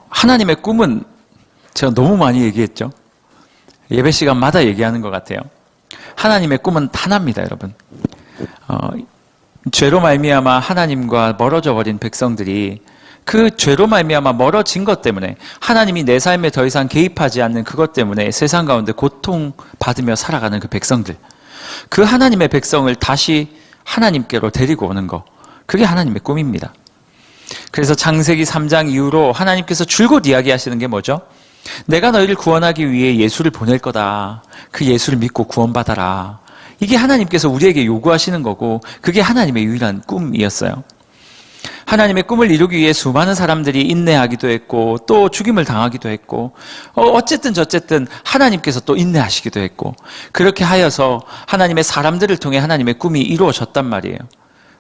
하나님의 꿈은 제가 너무 많이 얘기했죠. 예배 시간마다 얘기하는 것 같아요. 하나님의 꿈은 하나입니다, 여러분. 죄로 말미암아 하나님과 멀어져 버린 백성들이 그 죄로 말미암아 멀어진 것 때문에 하나님이 내 삶에 더 이상 개입하지 않는 그것 때문에 세상 가운데 고통받으며 살아가는 그 백성들, 그 하나님의 백성을 다시 하나님께로 데리고 오는 것, 그게 하나님의 꿈입니다. 그래서 창세기 3장 이후로 하나님께서 줄곧 이야기하시는 게 뭐죠? 내가 너희를 구원하기 위해 예수를 보낼 거다. 그 예수를 믿고 구원받아라. 이게 하나님께서 우리에게 요구하시는 거고, 그게 하나님의 유일한 꿈이었어요. 하나님의 꿈을 이루기 위해 수많은 사람들이 인내하기도 했고, 또 죽임을 당하기도 했고, 어쨌든 저쨌든 하나님께서 또 인내하시기도 했고, 그렇게 하여서 하나님의 사람들을 통해 하나님의 꿈이 이루어졌단 말이에요.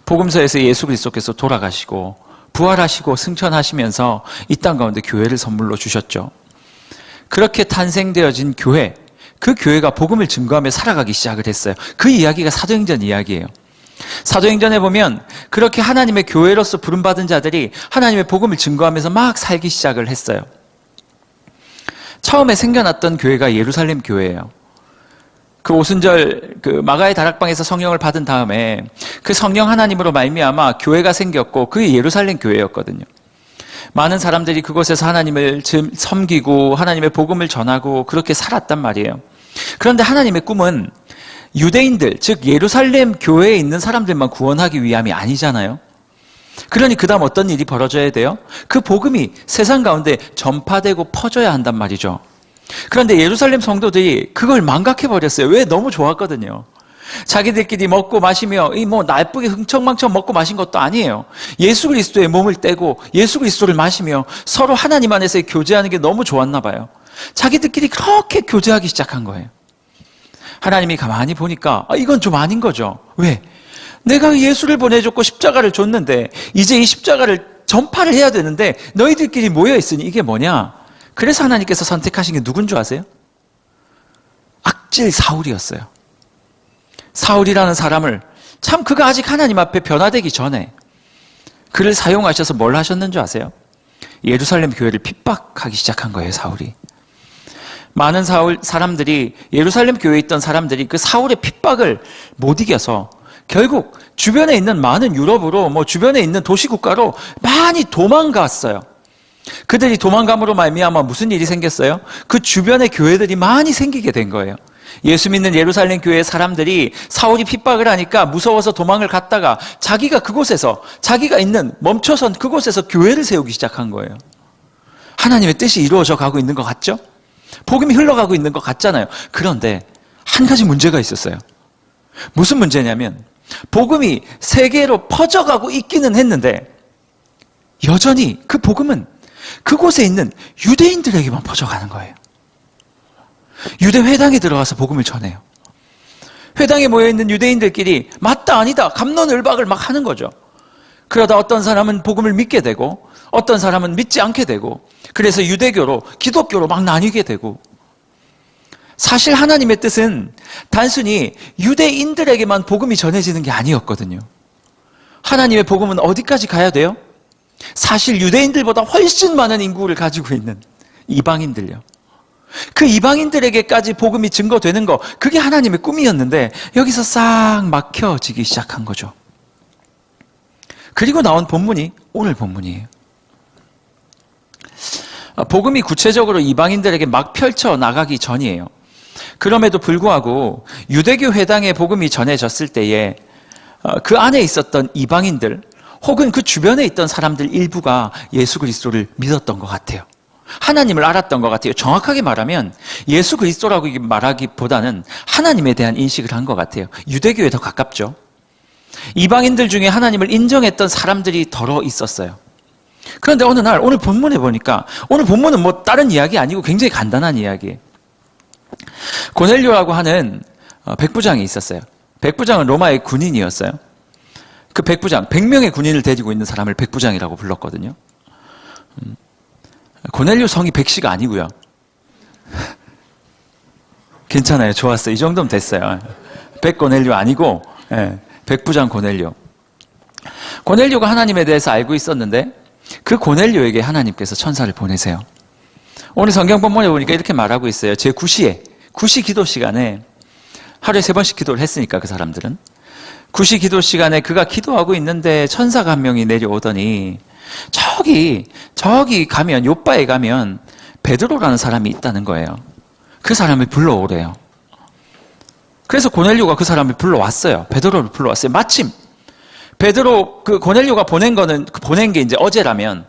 복음서에서 예수 그리스도께서 돌아가시고 부활하시고 승천하시면서 이 땅 가운데 교회를 선물로 주셨죠. 그렇게 탄생되어진 교회, 그 교회가 복음을 증거하며 살아가기 시작을 했어요. 그 이야기가 사도행전 이야기예요. 사도행전에 보면 그렇게 하나님의 교회로서 부름받은 자들이 하나님의 복음을 증거하면서 막 살기 시작을 했어요. 처음에 생겨났던 교회가 예루살렘 교회예요. 그 오순절 마가의 다락방에서 성령을 받은 다음에 그 성령 하나님으로 말미암아 교회가 생겼고, 그게 예루살렘 교회였거든요. 많은 사람들이 그곳에서 하나님을 섬기고 하나님의 복음을 전하고 그렇게 살았단 말이에요. 그런데 하나님의 꿈은 유대인들, 즉 예루살렘 교회에 있는 사람들만 구원하기 위함이 아니잖아요. 그러니 그 다음 어떤 일이 벌어져야 돼요? 그 복음이 세상 가운데 전파되고 퍼져야 한단 말이죠. 그런데 예루살렘 성도들이 그걸 망각해버렸어요. 왜? 너무 좋았거든요. 자기들끼리 먹고 마시며 나쁘게 흥청망청 먹고 마신 것도 아니에요. 예수 그리스도의 몸을 떼고 예수 그리스도를 마시며 서로 하나님 안에서 교제하는 게 너무 좋았나 봐요. 자기들끼리 그렇게 교제하기 시작한 거예요. 하나님이 가만히 보니까 이건 좀 아닌 거죠. 왜? 내가 예수를 보내줬고 십자가를 줬는데 이제 이 십자가를 전파를 해야 되는데 너희들끼리 모여있으니 이게 뭐냐? 그래서 하나님께서 선택하신 게 누군 줄 아세요? 악질 사울이었어요. 사울이라는 사람을, 참 그가 아직 하나님 앞에 변화되기 전에 그를 사용하셔서 뭘 하셨는 줄 아세요? 예루살렘 교회를 핍박하기 시작한 거예요, 사울이. 많은 사람들이, 예루살렘 교회에 있던 사람들이 그 사울의 핍박을 못 이겨서 결국 주변에 있는 많은 유럽으로, 주변에 있는 도시국가로 많이 도망갔어요. 그들이 도망감으로 말미암아 무슨 일이 생겼어요? 그 주변에 교회들이 많이 생기게 된 거예요. 예수 믿는 예루살렘 교회의 사람들이 사울이 핍박을 하니까 무서워서 도망을 갔다가 자기가 그곳에서, 자기가 있는 멈춰선 그곳에서 교회를 세우기 시작한 거예요. 하나님의 뜻이 이루어져 가고 있는 것 같죠? 복음이 흘러가고 있는 것 같잖아요. 그런데 한 가지 문제가 있었어요. 무슨 문제냐면 복음이 세계로 퍼져가고 있기는 했는데 여전히 그 복음은 그곳에 있는 유대인들에게만 퍼져가는 거예요. 유대 회당에 들어가서 복음을 전해요. 회당에 모여있는 유대인들끼리 맞다 아니다 갑론을박을 막 하는 거죠. 그러다 어떤 사람은 복음을 믿게 되고 어떤 사람은 믿지 않게 되고, 그래서 유대교로 기독교로 막 나뉘게 되고. 사실 하나님의 뜻은 단순히 유대인들에게만 복음이 전해지는 게 아니었거든요. 하나님의 복음은 어디까지 가야 돼요? 사실 유대인들보다 훨씬 많은 인구를 가지고 있는 이방인들요. 그 이방인들에게까지 복음이 증거되는 거, 그게 하나님의 꿈이었는데 여기서 싹 막혀지기 시작한 거죠. 그리고 나온 본문이 오늘 본문이에요. 복음이 구체적으로 이방인들에게 막 펼쳐나가기 전이에요. 그럼에도 불구하고 유대교 회당에 복음이 전해졌을 때에 그 안에 있었던 이방인들 혹은 그 주변에 있던 사람들 일부가 예수 그리스도를 믿었던 것 같아요. 하나님을 알았던 것 같아요. 정확하게 말하면 예수 그리스도라고 말하기보다는 하나님에 대한 인식을 한 것 같아요. 유대교에 더 가깝죠. 이방인들 중에 하나님을 인정했던 사람들이 더러 있었어요. 그런데 어느 날 오늘 본문에 보니까, 오늘 본문은 다른 이야기 아니고 굉장히 간단한 이야기예요. 고넬료라고 하는 백부장이 있었어요. 백부장은 로마의 군인이었어요. 그 백부장, 100명의 군인을 데리고 있는 사람을 백부장이라고 불렀거든요. 고넬료 성이 백씨가 아니고요. 괜찮아요. 좋았어요. 이 정도면 됐어요. 백고넬료 아니고 백부장 고넬료. 고넬료가 하나님에 대해서 알고 있었는데 그 고넬료에게 하나님께서 천사를 보내세요. 오늘 성경 본문에 보니까 이렇게 말하고 있어요. 제 9시에, 9시 기도 시간에, 하루에 3번씩 기도를 했으니까 그 사람들은 9시 기도 시간에 그가 기도하고 있는데 천사가 한 명이 내려오더니 저기 가면, 요바에 가면 베드로라는 사람이 있다는 거예요. 그 사람을 불러오래요. 그래서 고넬료가 그 사람을 불러왔어요. 베드로를 불러왔어요. 마침 베드로, 그 고넬료가 보낸 게 이제 어제라면,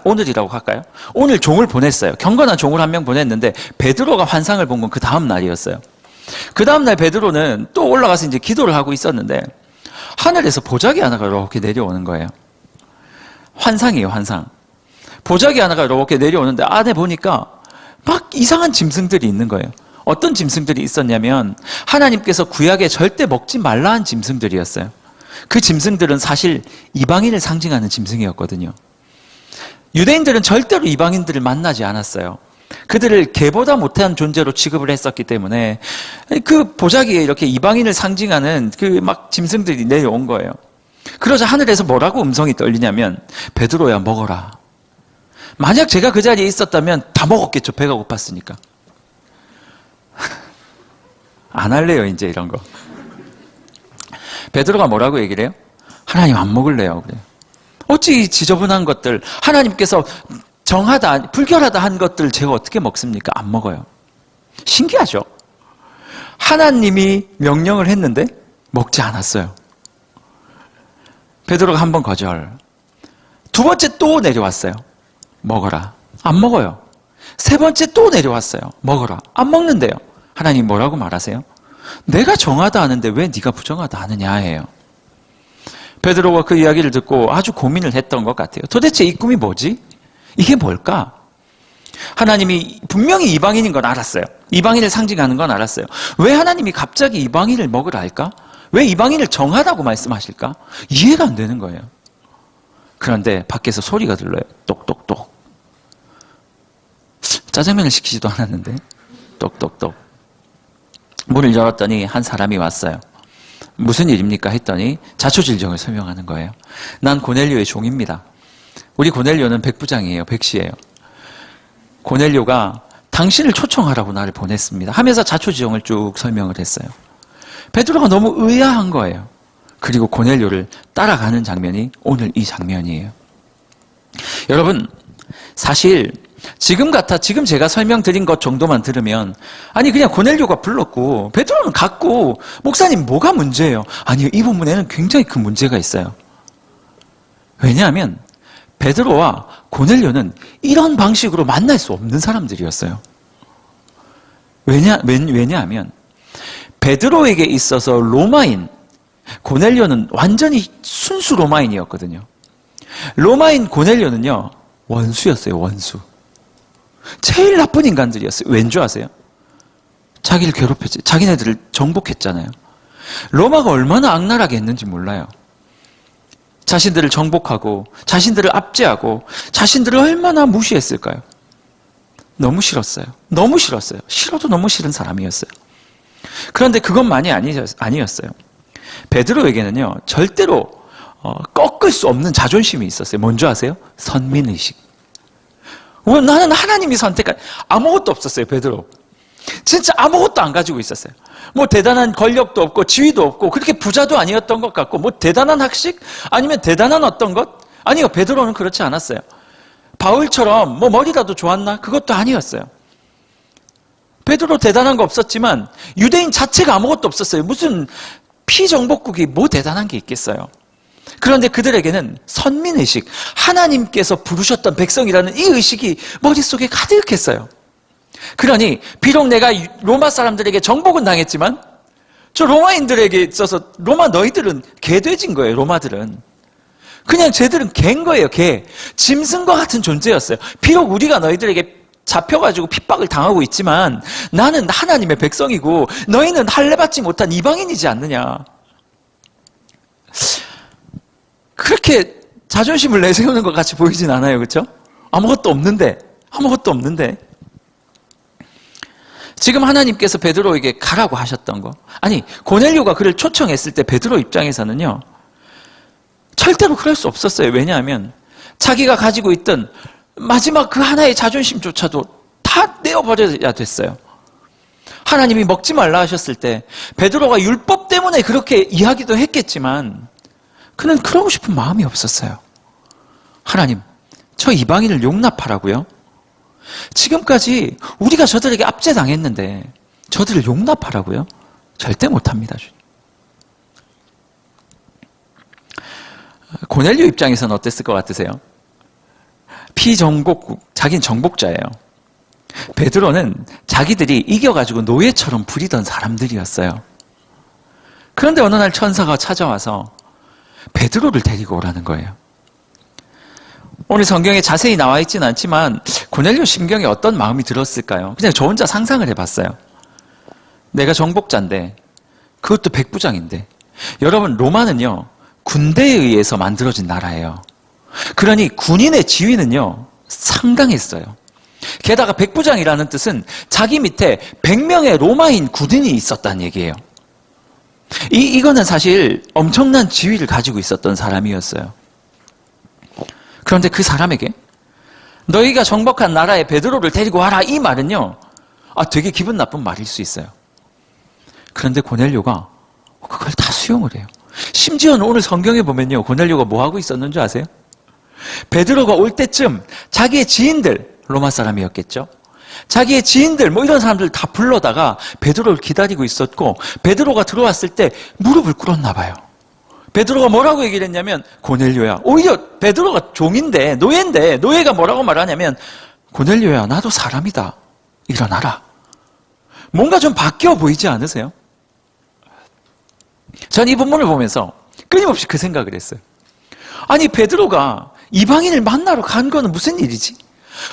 오늘이라고 할까요? 오늘 종을 보냈어요. 경건한 종을 한 명 보냈는데, 베드로가 환상을 본 건 그 다음 날이었어요. 그 다음 날 베드로는 또 올라가서 이제 기도를 하고 있었는데, 하늘에서 보자기 하나가 이렇게 내려오는 거예요. 환상이에요, 환상. 보자기 하나가 이렇게 내려오는데, 안에 보니까 막 이상한 짐승들이 있는 거예요. 어떤 짐승들이 있었냐면, 하나님께서 구약에 절대 먹지 말라 한 짐승들이었어요. 그 짐승들은 사실 이방인을 상징하는 짐승이었거든요. 유대인들은 절대로 이방인들을 만나지 않았어요. 그들을 개보다 못한 존재로 취급을 했었기 때문에 그 보자기에 이렇게 이방인을 상징하는 그 막 짐승들이 내려온 거예요. 그러자 하늘에서 뭐라고 음성이 떨리냐면, 베드로야 먹어라. 만약 제가 그 자리에 있었다면 다 먹었겠죠. 배가 고팠으니까. 안 할래요, 이제 이런 거. 베드로가 뭐라고 얘기를 해요? 하나님 안 먹을래요. 그래요. 어찌 지저분한 것들, 하나님께서 정하다, 불결하다 한 것들 제가 어떻게 먹습니까? 안 먹어요. 신기하죠? 하나님이 명령을 했는데 먹지 않았어요. 베드로가 한 번 거절. 두 번째 또 내려왔어요. 먹어라. 안 먹어요. 세 번째 또 내려왔어요. 먹어라. 안 먹는데요. 하나님 뭐라고 말하세요? 내가 정하다 하는데 왜 네가 부정하다 하느냐예요. 베드로가 그 이야기를 듣고 아주 고민을 했던 것 같아요. 도대체 이 꿈이 뭐지? 이게 뭘까? 하나님이 분명히 이방인인 건 알았어요. 이방인을 상징하는 건 알았어요. 왜 하나님이 갑자기 이방인을 먹으라 할까? 왜 이방인을 정하다고 말씀하실까? 이해가 안 되는 거예요. 그런데 밖에서 소리가 들려요. 똑똑똑. 짜장면을 시키지도 않았는데 똑똑똑. 문을 열었더니 한 사람이 왔어요. 무슨 일입니까? 했더니 자초질정을 설명하는 거예요. 난 고넬료의 종입니다. 우리 고넬료는 백부장이에요. 백시예요. 고넬료가 당신을 초청하라고 나를 보냈습니다. 하면서 자초지정을 쭉 설명을 했어요. 베드로가 너무 의아한 거예요. 그리고 고넬료를 따라가는 장면이 오늘 이 장면이에요. 여러분, 사실 지금 제가 설명드린 것 정도만 들으면, 아니 그냥 고넬료가 불렀고 베드로는 갔고, 목사님 뭐가 문제예요? 아니요, 이 부분에는 굉장히 큰 문제가 있어요. 왜냐하면 베드로와 고넬료는 이런 방식으로 만날 수 없는 사람들이었어요. 왜냐하면 베드로에게 있어서 로마인, 고넬료는 완전히 순수 로마인이었거든요. 로마인 고넬료는요, 원수였어요. 원수. 제일 나쁜 인간들이었어요. 왠 줄 아세요? 자기를 괴롭혔지. 자기네들을 정복했잖아요. 로마가 얼마나 악랄하게 했는지 몰라요. 자신들을 정복하고 자신들을 압제하고 자신들을 얼마나 무시했을까요? 너무 싫었어요. 너무 싫었어요. 싫어도 너무 싫은 사람이었어요. 그런데 그것만이 아니었어요. 베드로에게는요, 절대로 꺾을 수 없는 자존심이 있었어요. 뭔지 아세요? 선민의식. 나는 하나님이 선택한, 아무것도 없었어요, 베드로. 진짜 아무것도 안 가지고 있었어요. 뭐 대단한 권력도 없고 지위도 없고 그렇게 부자도 아니었던 것 같고, 뭐 대단한 학식? 아니면 대단한 어떤 것? 아니요, 베드로는 그렇지 않았어요. 바울처럼 뭐 머리라도 좋았나? 그것도 아니었어요. 베드로 대단한 거 없었지만 유대인 자체가 아무것도 없었어요. 무슨 피정복국이 뭐 대단한 게 있겠어요. 그런데 그들에게는 선민의식, 하나님께서 부르셨던 백성이라는 이 의식이 머릿속에 가득했어요. 그러니 비록 내가 로마 사람들에게 정복은 당했지만 저 로마인들에게 있어서 로마 너희들은 개돼진 거예요. 로마들은 그냥 쟤들은 개인 거예요. 개. 짐승과 같은 존재였어요. 비록 우리가 너희들에게 잡혀가지고 핍박을 당하고 있지만 나는 하나님의 백성이고 너희는 할례받지 못한 이방인이지 않느냐. 그렇게 자존심을 내세우는 것 같이 보이진 않아요. 그렇죠? 아무것도 없는데. 지금 하나님께서 베드로에게 가라고 하셨던 거, 아니 고넬료가 그를 초청했을 때 베드로 입장에서는요, 절대로 그럴 수 없었어요. 왜냐하면 자기가 가지고 있던 마지막 그 하나의 자존심조차도 다 내어버려야 됐어요. 하나님이 먹지 말라 하셨을 때 베드로가 율법 때문에 그렇게 이야기도 했겠지만 그는 그러고 싶은 마음이 없었어요. 하나님, 저 이방인을 용납하라고요? 지금까지 우리가 저들에게 압제당했는데 저들을 용납하라고요? 절대 못합니다. 고넬료 입장에서는 어땠을 것 같으세요? 피정복국, 자기는 정복자예요. 베드로는 자기들이 이겨가지고 노예처럼 부리던 사람들이었어요. 그런데 어느 날 천사가 찾아와서 베드로를 데리고 오라는 거예요. 오늘 성경에 자세히 나와 있지는 않지만 고넬료 심경에 어떤 마음이 들었을까요? 그냥 저 혼자 상상을 해봤어요. 내가 정복자인데, 그것도 백부장인데, 여러분 로마는요 군대에 의해서 만들어진 나라예요. 그러니 군인의 지위는요 상당했어요. 게다가 백부장이라는 뜻은 자기 밑에 100명의 로마인 군인이 있었다는 얘기예요. 이거는 사실 엄청난 지위를 가지고 있었던 사람이었어요. 그런데 그 사람에게 너희가 정복한 나라에 베드로를 데리고 와라, 이 말은요 되게 기분 나쁜 말일 수 있어요. 그런데 고넬료가 그걸 다 수용을 해요. 심지어는 오늘 성경에 보면요 고넬료가 뭐 하고 있었는 줄 아세요? 베드로가 올 때쯤 자기의 지인들, 로마 사람이었겠죠, 자기의 지인들 뭐 이런 사람들 다 불러다가 베드로를 기다리고 있었고, 베드로가 들어왔을 때 무릎을 꿇었나 봐요. 베드로가 뭐라고 얘기를 했냐면, 고넬료야, 오히려 베드로가 종인데, 노예인데, 노예가 뭐라고 말하냐면, 고넬료야, 나도 사람이다, 일어나라. 뭔가 좀 바뀌어 보이지 않으세요? 전 이 본문을 보면서 끊임없이 그 생각을 했어요. 아니, 베드로가 이방인을 만나러 간 거는 무슨 일이지?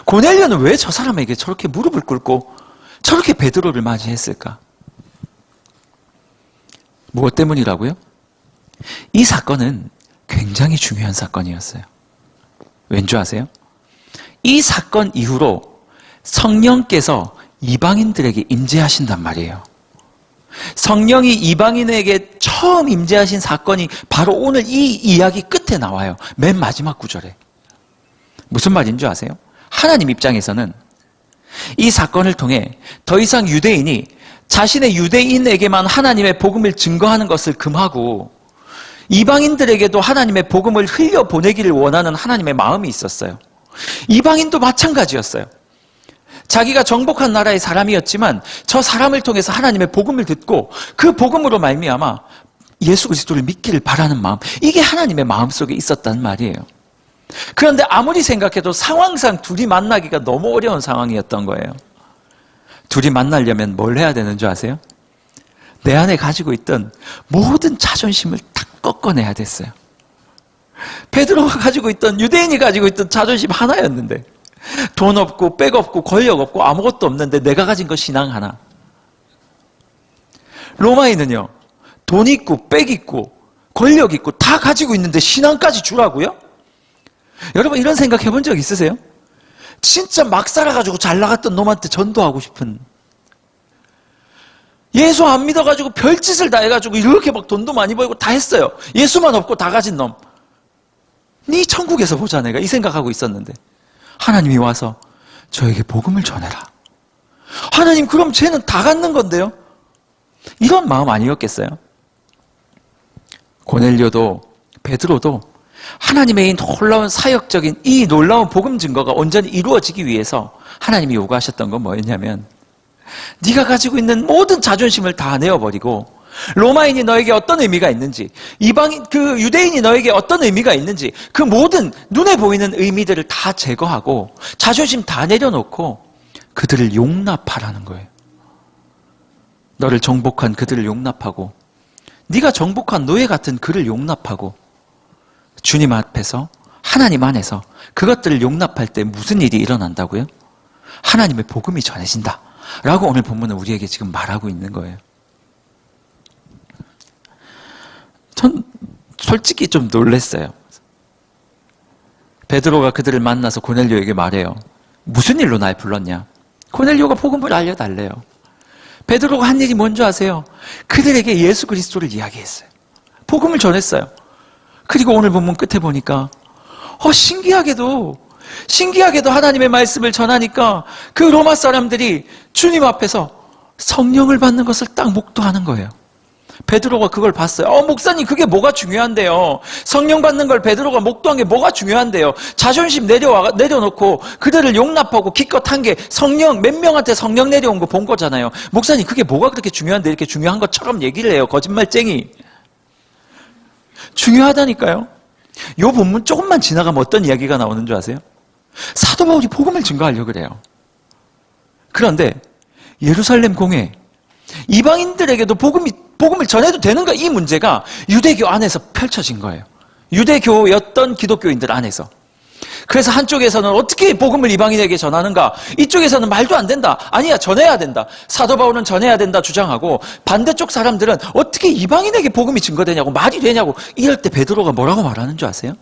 고넬료는 왜 저 사람에게 저렇게 무릎을 꿇고 저렇게 베드로를 맞이했을까? 무엇 때문이라고요? 이 사건은 굉장히 중요한 사건이었어요. 왠지 아세요? 이 사건 이후로 성령께서 이방인들에게 임재하신단 말이에요. 성령이 이방인에게 처음 임재하신 사건이 바로 오늘 이 이야기 끝에 나와요. 맨 마지막 구절에. 무슨 말인 줄 아세요? 하나님 입장에서는 이 사건을 통해 더 이상 유대인이 자신의 유대인에게만 하나님의 복음을 증거하는 것을 금하고 이방인들에게도 하나님의 복음을 흘려보내기를 원하는 하나님의 마음이 있었어요. 이방인도 마찬가지였어요. 자기가 정복한 나라의 사람이었지만 저 사람을 통해서 하나님의 복음을 듣고 그 복음으로 말미암아 예수 그리스도를 믿기를 바라는 마음, 이게 하나님의 마음속에 있었단 말이에요. 그런데 아무리 생각해도 상황상 둘이 만나기가 너무 어려운 상황이었던 거예요. 둘이 만나려면 뭘 해야 되는 줄 아세요? 내 안에 가지고 있던 모든 자존심을 다 꺾어내야 됐어요. 베드로가 가지고 있던, 유대인이 가지고 있던 자존심 하나였는데, 돈 없고 백 없고 권력 없고 아무것도 없는데 내가 가진 거 신앙 하나. 로마인은요 돈 있고 백 있고 권력 있고 다 가지고 있는데 신앙까지 주라고요? 여러분 이런 생각 해본 적 있으세요? 진짜 막 살아가지고 잘 나갔던 놈한테 전도하고 싶은, 예수 안 믿어가지고 별짓을 다 해가지고 이렇게 막 돈도 많이 벌고 다 했어요. 예수만 없고 다 가진 놈, 네 천국에서 보자 내가, 이 생각하고 있었는데 하나님이 와서 저에게 복음을 전해라. 하나님, 그럼 쟤는 다 갖는 건데요? 이런 마음 아니었겠어요? 고넬료도 베드로도 하나님의 이 놀라운 사역적인 이 놀라운 복음 증거가 온전히 이루어지기 위해서 하나님이 요구하셨던 건 뭐였냐면, 네가 가지고 있는 모든 자존심을 다 내어버리고 로마인이 너에게 어떤 의미가 있는지, 이방인, 그 유대인이 너에게 어떤 의미가 있는지, 그 모든 눈에 보이는 의미들을 다 제거하고 자존심 다 내려놓고 그들을 용납하라는 거예요. 너를 정복한 그들을 용납하고, 네가 정복한 노예 같은 그를 용납하고, 주님 앞에서, 하나님 안에서 그것들을 용납할 때 무슨 일이 일어난다고요? 하나님의 복음이 전해진다 라고 오늘 본문은 우리에게 지금 말하고 있는 거예요. 전 솔직히 좀 놀랐어요. 베드로가 그들을 만나서 고넬료에게 말해요. 무슨 일로 날 불렀냐? 고넬료가 복음을 알려달래요. 베드로가 한 일이 뭔지 아세요? 그들에게 예수 그리스도를 이야기했어요. 복음을 전했어요. 그리고 오늘 본문 끝에 보니까 신기하게도 하나님의 말씀을 전하니까 그 로마 사람들이 주님 앞에서 성령을 받는 것을 딱 목도하는 거예요. 베드로가 그걸 봤어요. 목사님, 그게 뭐가 중요한데요? 성령 받는 걸 베드로가 목도한 게 뭐가 중요한데요? 자존심 내려놓고 그들을 용납하고 기껏 한 게 몇 명한테 성령 내려온 거 본 거잖아요. 목사님, 그게 뭐가 그렇게 중요한데 이렇게 중요한 것처럼 얘기를 해요. 거짓말쟁이. 중요하다니까요. 이 본문 조금만 지나가면 어떤 이야기가 나오는 줄 아세요? 사도 바울이 복음을 증거하려고 그래요. 그런데 예루살렘 공회, 이방인들에게도 복음을 전해도 되는가, 이 문제가 유대교 안에서 펼쳐진 거예요. 유대교였던 기독교인들 안에서. 그래서 한쪽에서는 어떻게 복음을 이방인에게 전하는가, 이쪽에서는 말도 안 된다, 아니야 전해야 된다, 사도 바울은 전해야 된다 주장하고, 반대쪽 사람들은 어떻게 이방인에게 복음이 증거되냐고, 말이 되냐고. 이럴 때 베드로가 뭐라고 말하는 줄 아세요?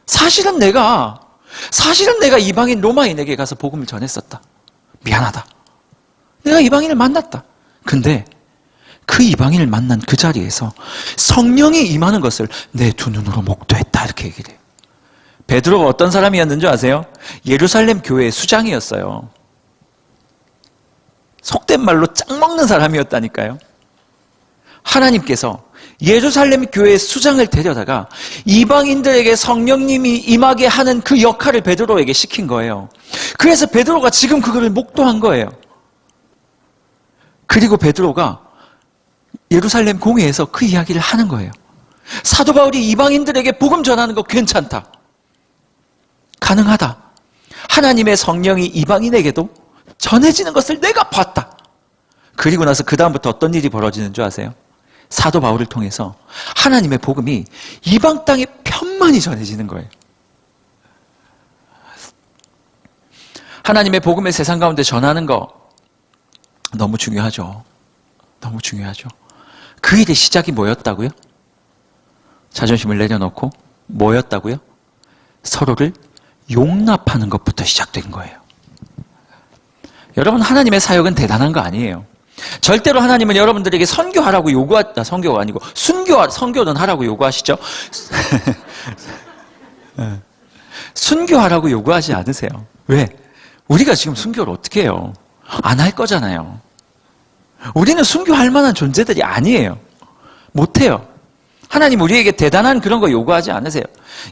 사실은 내가 이방인 로마인에게 가서 복음을 전했었다. 미안하다. 내가 이방인을 만났다. 근데 그 이방인을 만난 그 자리에서 성령이 임하는 것을 내 두 눈으로 목도했다. 이렇게 얘기를 해요. 베드로가 어떤 사람이었는 줄 아세요? 예루살렘 교회의 수장이었어요. 속된 말로 짱 먹는 사람이었다니까요. 하나님께서 예루살렘 교회의 수장을 데려다가 이방인들에게 성령님이 임하게 하는 그 역할을 베드로에게 시킨 거예요. 그래서 베드로가 지금 그거를 목도한 거예요. 그리고 베드로가 예루살렘 공회에서 그 이야기를 하는 거예요. 사도 바울이 이방인들에게 복음 전하는 거 괜찮다. 가능하다. 하나님의 성령이 이방인에게도 전해지는 것을 내가 봤다. 그리고 나서 그 다음부터 어떤 일이 벌어지는 줄 아세요? 사도 바울을 통해서 하나님의 복음이 이방 땅에 편만이 전해지는 거예요. 하나님의 복음을 세상 가운데 전하는 거 너무 중요하죠. 너무 중요하죠. 그 일의 시작이 뭐였다고요? 자존심을 내려놓고 뭐였다고요? 서로를 용납하는 것부터 시작된 거예요. 여러분, 하나님의 사역은 대단한 거 아니에요. 절대로 하나님은 여러분들에게 선교하라고 선교가 아니고 선교는 하라고 요구하시죠? 순교하라고 요구하지 않으세요. 왜? 우리가 지금 순교를 어떻게 해요? 안 할 거잖아요. 우리는 순교할 만한 존재들이 아니에요. 못해요. 하나님 우리에게 대단한 그런 거 요구하지 않으세요.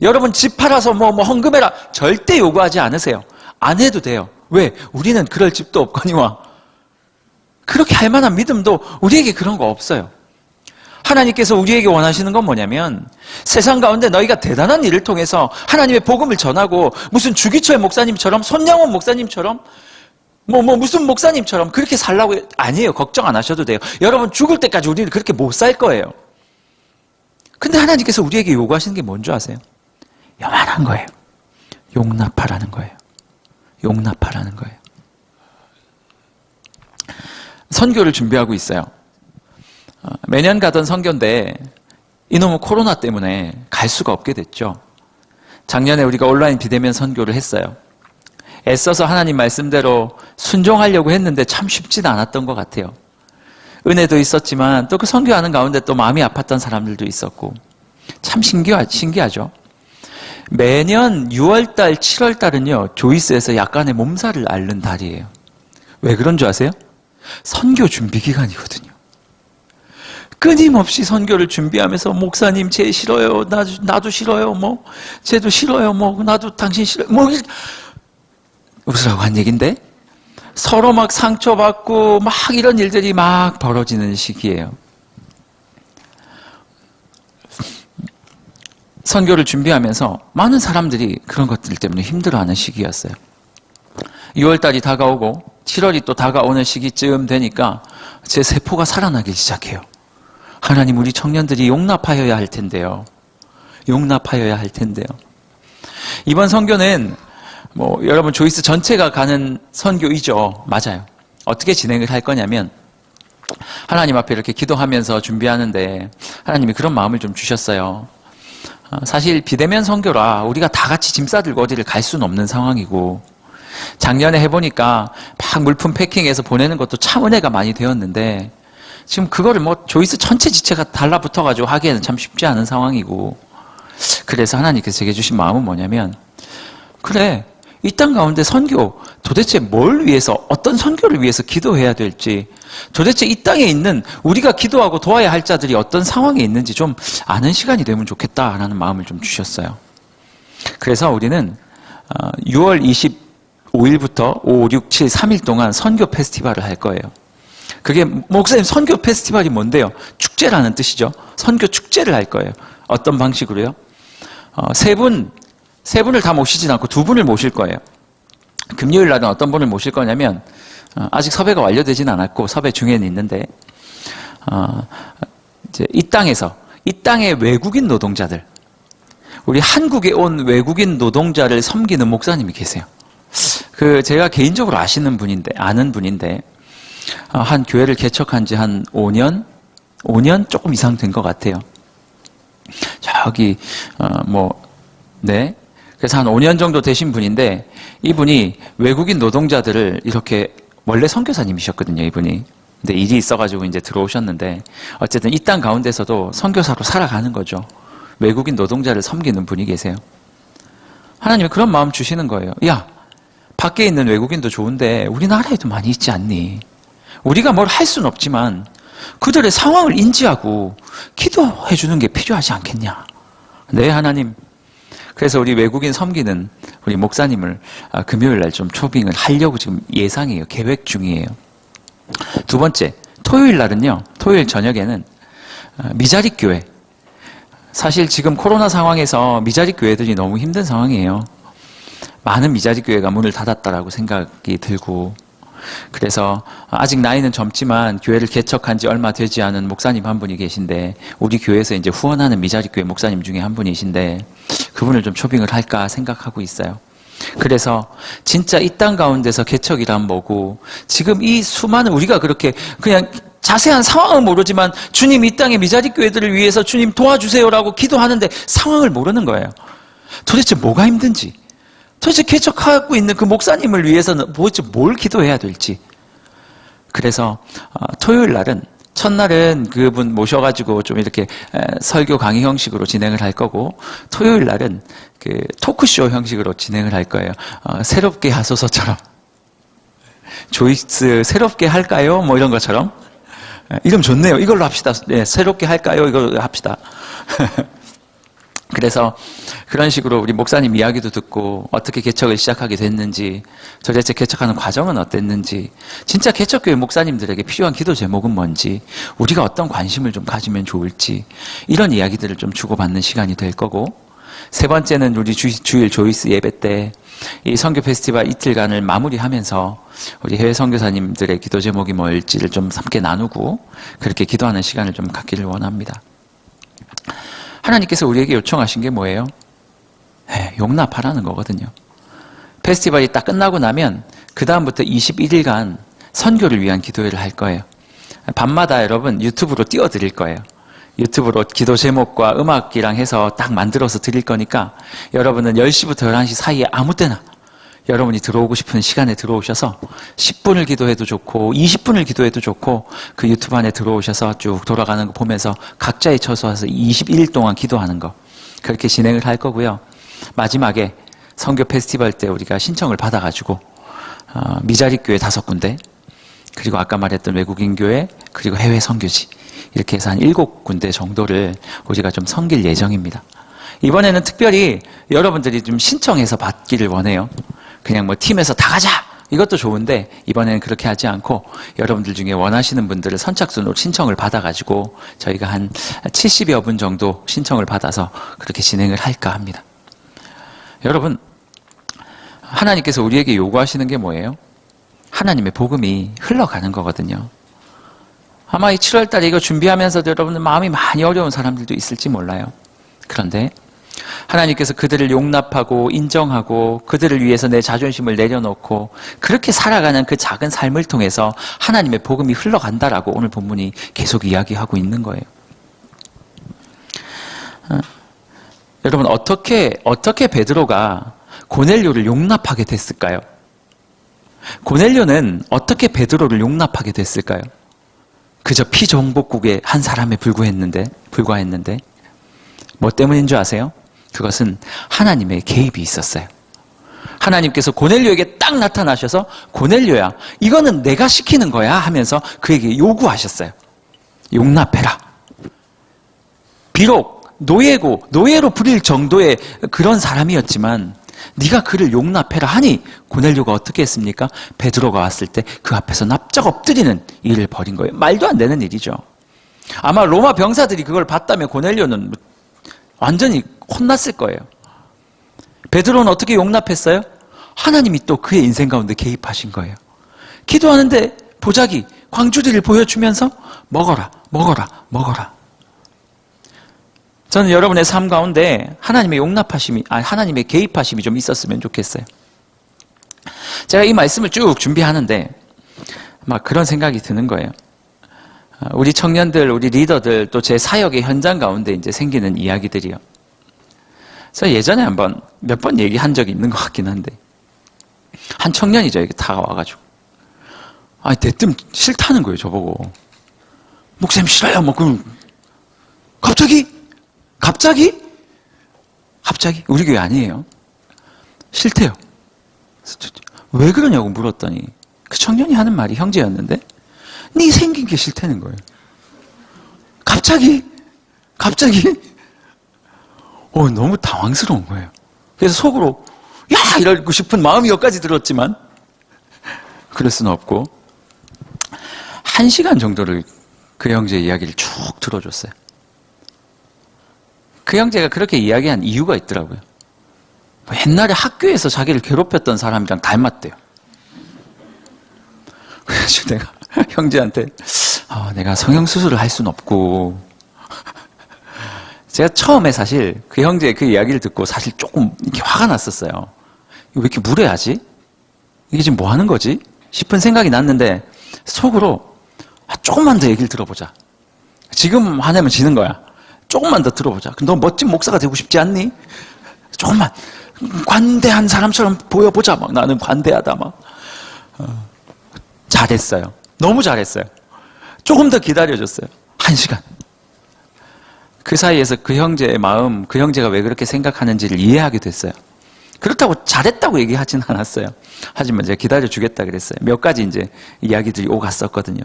여러분 집 팔아서 뭐 헌금해라 절대 요구하지 않으세요. 안 해도 돼요. 왜? 우리는 그럴 집도 없거니와 그렇게 할 만한 믿음도 우리에게 그런 거 없어요. 하나님께서 우리에게 원하시는 건 뭐냐면 세상 가운데 너희가 대단한 일을 통해서 하나님의 복음을 전하고 무슨 주기철 목사님처럼 손양원 목사님처럼 무슨 목사님처럼 그렇게 살라고 아니에요. 걱정 안 하셔도 돼요. 여러분 죽을 때까지 우리는 그렇게 못 살 거예요. 근데 하나님께서 우리에게 요구하시는 게 뭔지 아세요? 요만한 거예요. 용납하라는 거예요. 용납하라는 거예요. 선교를 준비하고 있어요. 매년 가던 선교인데 이놈의 코로나 때문에 갈 수가 없게 됐죠. 작년에 우리가 온라인 비대면 선교를 했어요. 애써서 하나님 말씀대로 순종하려고 했는데 참 쉽지는 않았던 것 같아요. 은혜도 있었지만 또 그 선교하는 가운데 또 마음이 아팠던 사람들도 있었고 참 신기하죠. 매년 6월달, 7월달은요 조이스에서 약간의 몸살을 앓는 달이에요. 왜 그런 줄 아세요? 선교 준비 기간이거든요. 끊임없이 선교를 준비하면서 목사님 쟤 싫어요, 나도 싫어요, 쟤도 싫어요, 나도 당신 싫어요, 웃으라고 한 얘기인데 서로 막 상처받고 막 이런 일들이 막 벌어지는 시기예요. 선교를 준비하면서 많은 사람들이 그런 것들 때문에 힘들어하는 시기였어요. 6월달이 다가오고 7월이 또 다가오는 시기쯤 되니까 제 세포가 살아나기 시작해요. 하나님 우리 청년들이 용납하여야 할 텐데요. 용납하여야 할 텐데요. 이번 선교는 여러분 조이스 전체가 가는 선교이죠. 맞아요. 어떻게 진행을 할 거냐면 하나님 앞에 이렇게 기도하면서 준비하는데 하나님이 그런 마음을 좀 주셨어요. 사실 비대면 선교라 우리가 다 같이 짐 싸들고 어디를 갈 수는 없는 상황이고 작년에 해보니까 막 물품 패킹해서 보내는 것도 참 은혜가 많이 되었는데 지금 그거를 조이스 전체 지체가 달라붙어가지고 하기에는 참 쉽지 않은 상황이고 그래서 하나님께서 제게 주신 마음은 뭐냐면, 그래, 이 땅 가운데 선교, 도대체 뭘 위해서, 어떤 선교를 위해서 기도해야 될지, 도대체 이 땅에 있는 우리가 기도하고 도와야 할 자들이 어떤 상황에 있는지 좀 아는 시간이 되면 좋겠다라는 마음을 좀 주셨어요. 그래서 우리는 6월 25일부터 5, 6, 7, 3일 동안 선교 페스티벌을 할 거예요. 그게 목사님 선교 페스티벌이 뭔데요? 축제라는 뜻이죠. 선교 축제를 할 거예요. 어떤 방식으로요? 세 분을 다 모시진 않고 두 분을 모실 거예요. 금요일 날은 어떤 분을 모실 거냐면, 아직 섭외가 완료되진 않았고 섭외 중에는 있는데, 이제 이 땅의 외국인 노동자들, 우리 한국에 온 외국인 노동자를 섬기는 목사님이 계세요. 제가 개인적으로 아는 분인데, 한 교회를 개척한 지 한 5년 조금 이상 된 것 같아요. 저기, 네. 그래서 한 5년 정도 되신 분인데, 이분이 외국인 노동자들을 이렇게, 원래 선교사님이셨거든요, 이분이. 근데 일이 있어가지고 이제 들어오셨는데, 어쨌든 이 땅 가운데서도 선교사로 살아가는 거죠. 외국인 노동자를 섬기는 분이 계세요. 하나님이 그런 마음 주시는 거예요. 야, 밖에 있는 외국인도 좋은데 우리나라에도 많이 있지 않니? 우리가 뭘 할 수는 없지만 그들의 상황을 인지하고 기도해 주는 게 필요하지 않겠냐? 네, 하나님. 그래서 우리 외국인 섬기는 우리 목사님을 금요일 날 좀 초빙을 하려고 지금 예상이에요. 계획 중이에요. 두 번째, 토요일 날은요. 토요일 저녁에는 미자립 교회. 사실 지금 코로나 상황에서 미자립 교회들이 너무 힘든 상황이에요. 많은 미자립 교회가 문을 닫았다라고 생각이 들고, 그래서 아직 나이는 젊지만 교회를 개척한 지 얼마 되지 않은 목사님 한 분이 계신데, 우리 교회에서 이제 후원하는 미자립 교회 목사님 중에 한 분이신데, 그분을 좀 초빙을 할까 생각하고 있어요. 그래서 진짜 이 땅 가운데서 개척이란 뭐고, 지금 이 수많은, 우리가 그렇게 그냥 자세한 상황은 모르지만 주님 이 땅의 미자립 교회들을 위해서 주님 도와주세요라고 기도하는데 상황을 모르는 거예요. 도대체 뭐가 힘든지, 도대체 개척하고 있는 그 목사님을 위해서는 도대체 뭘 기도해야 될지. 그래서 토요일 날은, 첫날은 그분 모셔가지고 좀 이렇게 설교 강의 형식으로 진행을 할 거고, 토요일 날은 그 토크쇼 형식으로 진행을 할 거예요. 새롭게 하소서처럼. 조이스 새롭게 할까요? 뭐 이런 것처럼. 이름 좋네요. 이걸로 합시다. 네, 새롭게 할까요? 이걸로 합시다. 그래서 그런 식으로 우리 목사님 이야기도 듣고, 어떻게 개척을 시작하게 됐는지, 도대체 개척하는 과정은 어땠는지, 진짜 개척교회 목사님들에게 필요한 기도 제목은 뭔지, 우리가 어떤 관심을 좀 가지면 좋을지, 이런 이야기들을 좀 주고받는 시간이 될 거고, 세 번째는 우리 주일 조이스 예배 때 이 선교 페스티벌 이틀간을 마무리하면서 우리 해외 선교사님들의 기도 제목이 뭘지를 좀 함께 나누고, 그렇게 기도하는 시간을 좀 갖기를 원합니다. 하나님께서 우리에게 요청하신 게 뭐예요? 용납하라는 거거든요. 페스티벌이 딱 끝나고 나면 그 다음부터 21일간 선교를 위한 기도회를 할 거예요. 밤마다 여러분 유튜브로 띄워드릴 거예요. 유튜브로 기도 제목과 음악이랑 해서 딱 만들어서 드릴 거니까, 여러분은 10시부터 11시 사이에 아무 때나 여러분이 들어오고 싶은 시간에 들어오셔서 10분을 기도해도 좋고 20분을 기도해도 좋고, 그 유튜브 안에 들어오셔서 쭉 돌아가는 거 보면서 각자의 처소 와서 21일 동안 기도하는 거, 그렇게 진행을 할 거고요. 마지막에 선교 페스티벌 때 우리가 신청을 받아가지고 미자립 교회 5군데, 그리고 아까 말했던 외국인 교회, 그리고 해외 선교지, 이렇게 해서 한 7군데 정도를 우리가 좀 섬길 예정입니다. 이번에는 특별히 여러분들이 좀 신청해서 받기를 원해요. 그냥 뭐 팀에서 다 가자! 이것도 좋은데, 이번에는 그렇게 하지 않고 여러분들 중에 원하시는 분들을 선착순으로 신청을 받아가지고 저희가 한 70여 분 정도 신청을 받아서 그렇게 진행을 할까 합니다. 여러분, 하나님께서 우리에게 요구하시는 게 뭐예요? 하나님의 복음이 흘러가는 거거든요. 아마 이 7월 달에 이거 준비하면서도 여러분들 마음이 많이 어려운 사람들도 있을지 몰라요. 그런데 하나님께서 그들을 용납하고 인정하고 그들을 위해서 내 자존심을 내려놓고 그렇게 살아가는 그 작은 삶을 통해서 하나님의 복음이 흘러간다라고 오늘 본문이 계속 이야기하고 있는 거예요. 여러분, 어떻게 베드로가 고넬료를 용납하게 됐을까요? 고넬료는 어떻게 베드로를 용납하게 됐을까요? 그저 피정복국의 한 사람에 불과했는데 뭐 때문인 줄 아세요? 그것은 하나님의 개입이 있었어요. 하나님께서 고넬료에게 딱 나타나셔서 고넬료야, 이거는 내가 시키는 거야 하면서 그에게 요구하셨어요. 용납해라. 비록 노예로 부릴 정도의 그런 사람이었지만 네가 그를 용납해라 하니 고넬료가 어떻게 했습니까? 베드로가 왔을 때 그 앞에서 납작 엎드리는 일을 벌인 거예요. 말도 안 되는 일이죠. 아마 로마 병사들이 그걸 봤다면 고넬료는 완전히 혼났을 거예요. 베드로는 어떻게 용납했어요? 하나님이 또 그의 인생 가운데 개입하신 거예요. 기도하는데 보자기, 광주리를 보여주면서 먹어라, 먹어라, 먹어라. 저는 여러분의 삶 가운데 하나님의 하나님의 개입하심이 좀 있었으면 좋겠어요. 제가 이 말씀을 쭉 준비하는데 막 그런 생각이 드는 거예요. 우리 청년들, 우리 리더들, 또 제 사역의 현장 가운데 이제 생기는 이야기들이요. 그래서 예전에 몇 번 얘기한 적이 있는 것 같긴 한데, 한 청년이 저에게 다가와가지고, 대뜸 싫다는 거예요, 저보고. 목사님 싫어요, 갑자기? 우리 교회 아니에요. 싫대요. 왜 그러냐고 물었더니, 그 청년이 하는 말이 형제였는데, 네 생긴 게 싫다는 거예요. 갑자기? 너무 당황스러운 거예요. 그래서 속으로 야! 이러고 싶은 마음이 여기까지 들었지만 그럴 수는 없고 1시간 정도를 그 형제의 이야기를 쭉 들어줬어요. 그 형제가 그렇게 이야기한 이유가 있더라고요. 옛날에 학교에서 자기를 괴롭혔던 사람이랑 닮았대요. 그래서 내가 형제한테 내가 성형수술을 할 수는 없고, 제가 처음에 사실 그 형제의 그 이야기를 듣고 사실 조금 이렇게 화가 났었어요. 왜 이렇게 무례하지? 이게 지금 뭐 하는 거지? 싶은 생각이 났는데 속으로 조금만 더 얘기를 들어보자. 지금 화내면 지는 거야. 조금만 더 들어보자. 너 멋진 목사가 되고 싶지 않니? 조금만 관대한 사람처럼 보여보자. 나는 관대하다. 잘했어요. 너무 잘했어요. 조금 더 기다려줬어요. 1시간. 그 사이에서 그 형제의 마음, 그 형제가 왜 그렇게 생각하는지를 이해하게 됐어요. 그렇다고 잘했다고 얘기하진 않았어요. 하지만 제가 기다려주겠다 그랬어요. 몇 가지 이제 이야기들이 오갔었거든요.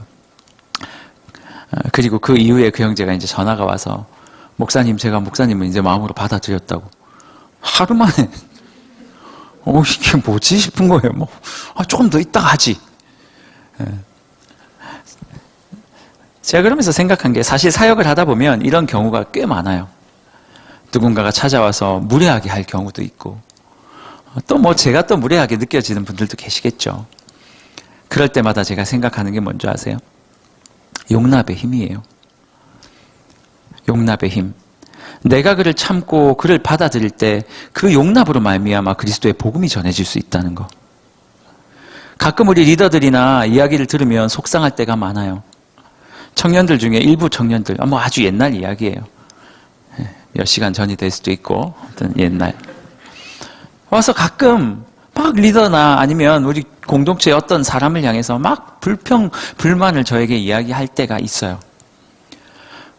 그리고 그 이후에 그 형제가 이제 전화가 와서, 목사님, 제가 목사님을 이제 마음으로 받아들였다고. 하루 만에, 이게 뭐지 싶은 거예요. 조금 더 있다가 하지. 제가 그러면서 생각한 게, 사실 사역을 하다 보면 이런 경우가 꽤 많아요. 누군가가 찾아와서 무례하게 할 경우도 있고, 또 제가 또 무례하게 느껴지는 분들도 계시겠죠. 그럴 때마다 제가 생각하는 게 뭔지 아세요? 용납의 힘이에요. 용납의 힘. 내가 그를 참고 그를 받아들일 때 그 용납으로 말미암아 그리스도의 복음이 전해질 수 있다는 거. 가끔 우리 리더들이나 이야기를 들으면 속상할 때가 많아요. 청년들 중에 일부 청년들, 아주 옛날 이야기예요. 몇 시간 전이 될 수도 있고, 어떤 옛날. 와서 가끔 막 리더나 아니면 우리 공동체의 어떤 사람을 향해서 막 불만을 저에게 이야기할 때가 있어요.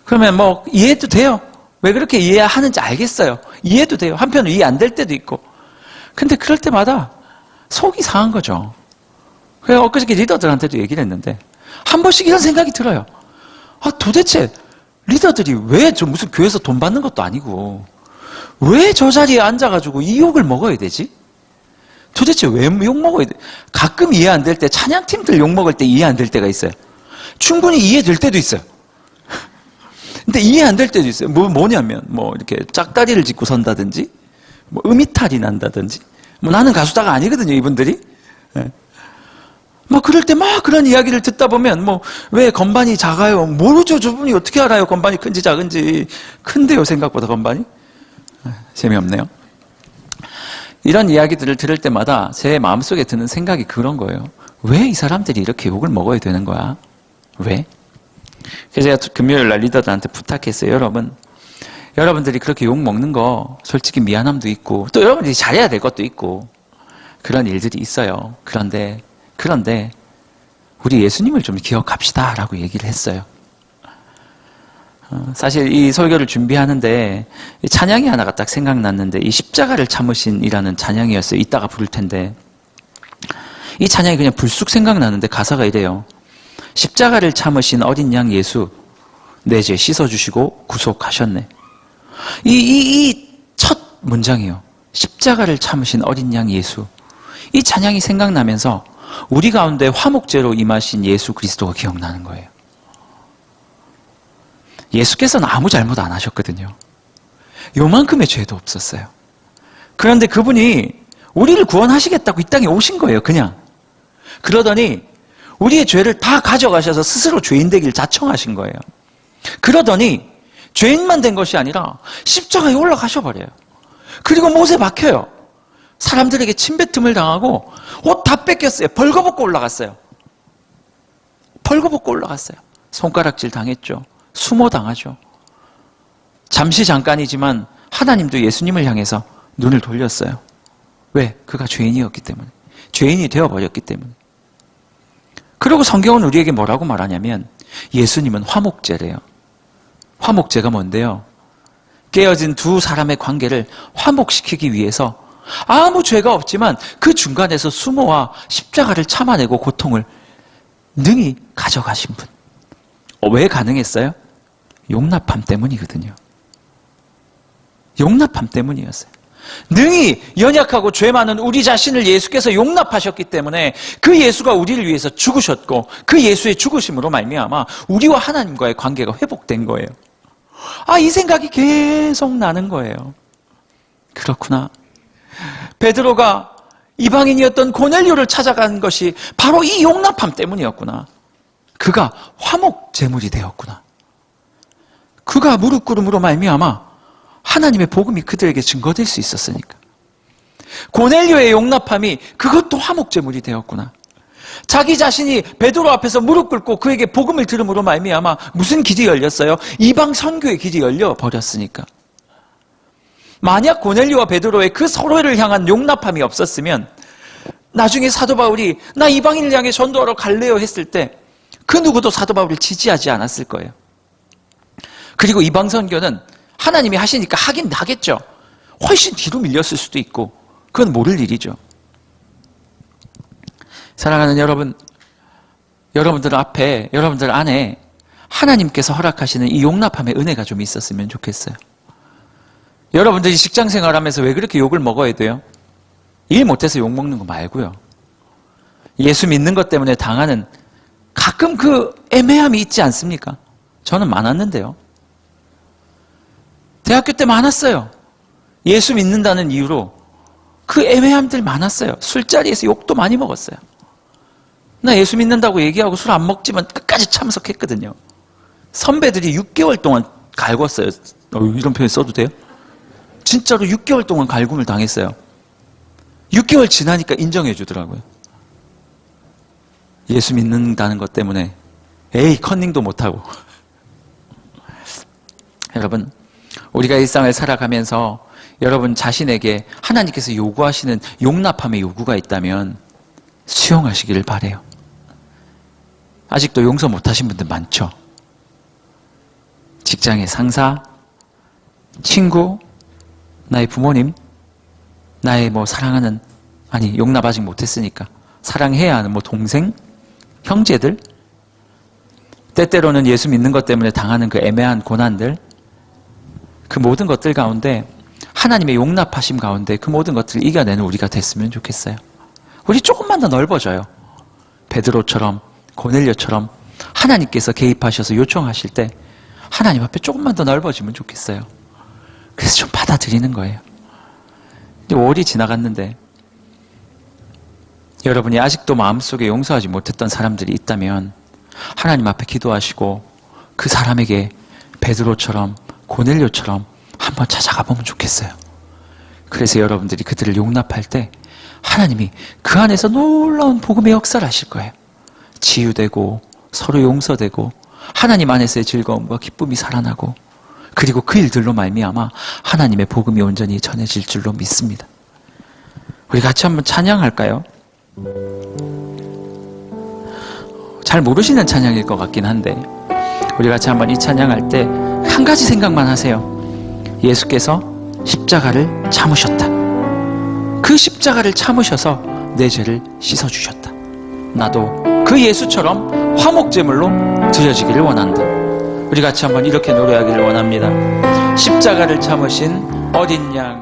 그러면 이해해도 돼요. 왜 그렇게 이해하는지 알겠어요. 이해도 돼요. 한편으로 이해 안 될 때도 있고. 근데 그럴 때마다 속이 상한 거죠. 그래서 엊그저께 리더들한테도 얘기를 했는데, 한 번씩 이런 생각이 들어요. 도대체 리더들이 왜 무슨 교회에서 돈 받는 것도 아니고 왜 저 자리에 앉아가지고 이 욕을 먹어야 되지? 도대체 왜 욕 먹어야 돼? 가끔 이해 안 될 때, 찬양팀들 욕 먹을 때 이해 안 될 때가 있어요. 충분히 이해될 때도 있어요. 근데 이해 안 될 때도 있어요. 뭐냐면 이렇게 짝다리를 짚고 선다든지, 음이탈이 난다든지. 나는 가수다가 아니거든요, 이분들이. 그럴 때 그런 이야기를 듣다 보면, 왜 건반이 작아요? 모르죠, 저분이 어떻게 알아요? 건반이 큰지 작은지. 큰데요, 생각보다 건반이. 재미없네요. 이런 이야기들을 들을 때마다 제 마음속에 드는 생각이 그런 거예요. 왜 이 사람들이 이렇게 욕을 먹어야 되는 거야? 왜? 그래서 제가 금요일 날 리더들한테 부탁했어요. 여러분들이 그렇게 욕 먹는 거 솔직히 미안함도 있고, 또 여러분들이 잘해야 될 것도 있고, 그런 일들이 있어요. 그런데 우리 예수님을 좀 기억합시다 라고 얘기를 했어요. 사실 이 설교를 준비하는데 이 찬양이 하나가 딱 생각났는데 이 십자가를 참으신이라는 찬양이었어요. 이따가 부를 텐데 이 찬양이 그냥 불쑥 생각나는데 가사가 이래요. 십자가를 참으신 어린 양 예수 내 죄 씻어주시고 구속하셨네. 이 첫 문장이요. 십자가를 참으신 어린 양 예수. 이 찬양이 생각나면서 우리 가운데 화목제로 임하신 예수 그리스도가 기억나는 거예요. 예수께서는 아무 잘못 안 하셨거든요. 요만큼의 죄도 없었어요. 그런데 그분이 우리를 구원하시겠다고 이 땅에 오신 거예요. 그냥. 그러더니 우리의 죄를 다 가져가셔서 스스로 죄인 되길 자청하신 거예요. 그러더니 죄인만 된 것이 아니라 십자가에 올라가셔 버려요. 그리고 못에 박혀요. 사람들에게 침뱉음을 당하고 옷 다 뺏겼어요. 벌거벗고 올라갔어요. 벌거벗고 올라갔어요. 손가락질 당했죠. 수모 당하죠. 잠시 잠깐이지만 하나님도 예수님을 향해서 눈을 돌렸어요. 왜? 그가 죄인이었기 때문에. 죄인이 되어버렸기 때문에. 그리고 성경은 우리에게 뭐라고 말하냐면 예수님은 화목제래요. 화목제가 뭔데요? 깨어진 두 사람의 관계를 화목시키기 위해서 아무 죄가 없지만 그 중간에서 수모와 십자가를 참아내고 고통을 능히 가져가신 분. 왜 가능했어요? 용납함 때문이거든요. 용납함 때문이었어요. 능히 연약하고 죄 많은 우리 자신을 예수께서 용납하셨기 때문에 그 예수가 우리를 위해서 죽으셨고 그 예수의 죽으심으로 말미암아 우리와 하나님과의 관계가 회복된 거예요. 이 생각이 계속 나는 거예요. 그렇구나. 베드로가 이방인이었던 고넬료를 찾아간 것이 바로 이 용납함 때문이었구나. 그가 화목 제물이 되었구나. 그가 무릎 꿇음으로 말미암아 하나님의 복음이 그들에게 증거될 수 있었으니까. 고넬료의 용납함이 그것도 화목 제물이 되었구나. 자기 자신이 베드로 앞에서 무릎 꿇고 그에게 복음을 들음으로 말미암아 무슨 길이 열렸어요? 이방 선교의 길이 열려 버렸으니까. 만약 고넬료와 베드로의 그 서로를 향한 용납함이 없었으면 나중에 사도 바울이 나 이방인을 향해 전도하러 갈래요 했을 때 그 누구도 사도 바울을 지지하지 않았을 거예요. 그리고 이방 선교는 하나님이 하시니까 하긴 하겠죠. 훨씬 뒤로 밀렸을 수도 있고 그건 모를 일이죠. 사랑하는 여러분, 여러분들 앞에, 여러분들 안에 하나님께서 허락하시는 이 용납함의 은혜가 좀 있었으면 좋겠어요. 여러분들이 직장 생활하면서 왜 그렇게 욕을 먹어야 돼요? 일 못해서 욕 먹는 거 말고요. 예수 믿는 것 때문에 당하는 가끔 그 애매함이 있지 않습니까? 저는 많았는데요. 대학교 때 많았어요. 예수 믿는다는 이유로 그 애매함들 많았어요. 술자리에서 욕도 많이 먹었어요. 나 예수 믿는다고 얘기하고 술 안 먹지만 끝까지 참석했거든요. 선배들이 6개월 동안 갈궜어요. 이런 표현 써도 돼요? 진짜로 6개월 동안 갈굼을 당했어요. 6개월 지나니까 인정해 주더라고요. 예수 믿는다는 것 때문에 컨닝도 못하고. 여러분, 우리가 일상을 살아가면서 여러분 자신에게 하나님께서 요구하시는 용납함의 요구가 있다면 수용하시기를 바라요. 아직도 용서 못하신 분들 많죠. 직장의 상사, 친구, 나의 부모님, 나의 사랑하는, 용납 아직 못했으니까 사랑해야 하는 동생, 형제들, 때때로는 예수 믿는 것 때문에 당하는 그 애매한 고난들, 그 모든 것들 가운데 하나님의 용납하심 가운데 그 모든 것들을 이겨내는 우리가 됐으면 좋겠어요. 우리 조금만 더 넓어져요. 베드로처럼, 고넬료처럼 하나님께서 개입하셔서 요청하실 때 하나님 앞에 조금만 더 넓어지면 좋겠어요. 그래서 좀 받아들이는 거예요. 5월이 지나갔는데 여러분이 아직도 마음속에 용서하지 못했던 사람들이 있다면 하나님 앞에 기도하시고 그 사람에게 베드로처럼 고넬료처럼 한번 찾아가 보면 좋겠어요. 그래서 여러분들이 그들을 용납할 때 하나님이 그 안에서 놀라운 복음의 역사를 하실 거예요. 치유되고 서로 용서되고 하나님 안에서의 즐거움과 기쁨이 살아나고 그리고 그 일들로 말미암아 하나님의 복음이 온전히 전해질 줄로 믿습니다. 우리 같이 한번 찬양할까요? 잘 모르시는 찬양일 것 같긴 한데 우리 같이 한번 이 찬양할 때 한 가지 생각만 하세요. 예수께서 십자가를 참으셨다. 그 십자가를 참으셔서 내 죄를 씻어주셨다. 나도 그 예수처럼 화목제물로 드려지기를 원한다. 우리 같이 한번 이렇게 노래하기를 원합니다. 십자가를 참으신 어린 양